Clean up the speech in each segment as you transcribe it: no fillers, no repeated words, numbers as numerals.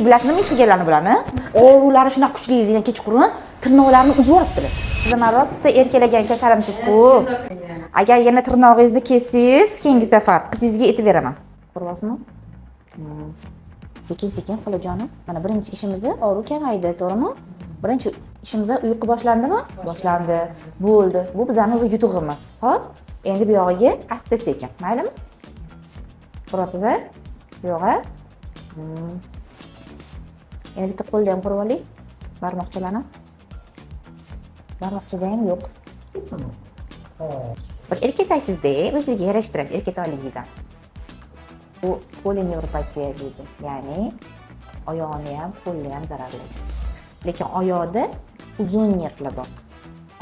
Bilasizmi ish qilganlarni bularni? Og'rulari shunaqa kuchli degan kechqurun tirnoqlarini uzib yuboribdilar. Nima rosa erkalagan kasalimsiz-ku. Agar yana tirnog'ingizni kessiz, keyingi safar qizingizga aytib beraman. Ko'ryapsizmi? Sekin-sekin xolajonim. Mana birinchi ishimizni og'riq kamaydi, to'g'rimi? Birinchi ishimizda uyqu boshlandimi? Boshlandi. Bo'ldi. Bu bizning yutug'imiz. Xo'p? Endi bu yog'iga asta-sekin, maylimi? Ko'rasiz-a? Bu yog'i. Endi bitta qo'lni ham qurib oling. Barmoqchalarni. Barmoqchada ham yo'q. Bir erkataysizda, o'ziga yarashtiradi erkatoyligingiz ham. Bu polineuropatiya deydi. Ya'ni oyog'ini ham, qo'lni ham zararlaydi. Lekin oyoqda uzun nervlar bor.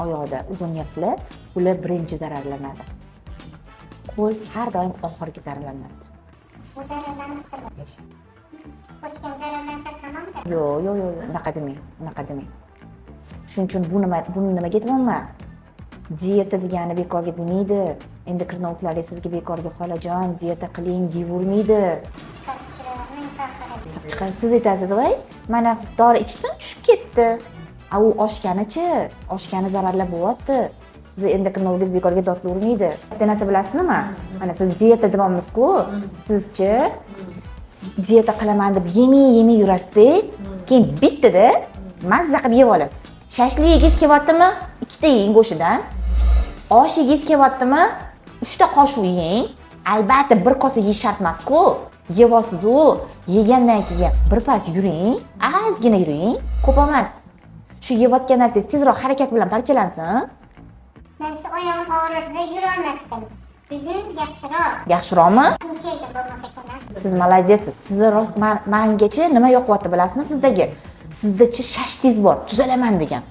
Oyoqda uzun nervlar, ular birinchi zararlanadi. Qo'l har doim oxirgi zararlanadi. Bu zararlanib turadi. Qo'shgan zararlansa tamommi? Yo'q, unaqa demang. Shuning uchun buni nimaga aytyapman? Dieta degani bekorga demaydi. Endokrinologlar sizga bekorga xolajon, dieta qiling deyvermaydi. Siz aytasiz, "Voy, mana dori ichdim, tushib ketdi." U oshganichi, oshgani zararlab bo'lyapti. Siz endokrinologingiz bekorga dodli urmaydi. Bitta narsa bilasizmi? Mana siz dieta demoqmisiz-ku, sizchi dieta qilaman deb yemay yurasizda, keyin bittada mazza qilib yeb olasiz. Shashligingiz kelyaptimi? 2 ta yeng go'shidan. Oshingiz kelyaptimi? 3 ta qoshiq yeng. Albatta bir kosa yeyish shart emas-ku. Yeyasiz-u, yegandan keyin birpas yuring, ozgina yuring, ko'p emas. Shu yeyotgan narsangiz tezroq harakat bilan parchalansin. Men shu oyog'im og'ridi, yura olmasdim. Bugun yaxshiroq. Yaxshiroqmi? Keydi bo'lmasa kerak. Siz maladetsiz. Sizni rost mengacha nima yoqyapti bilasizmi sizdagi? Sizdachi shashtingiz bor, tuzalaman degan.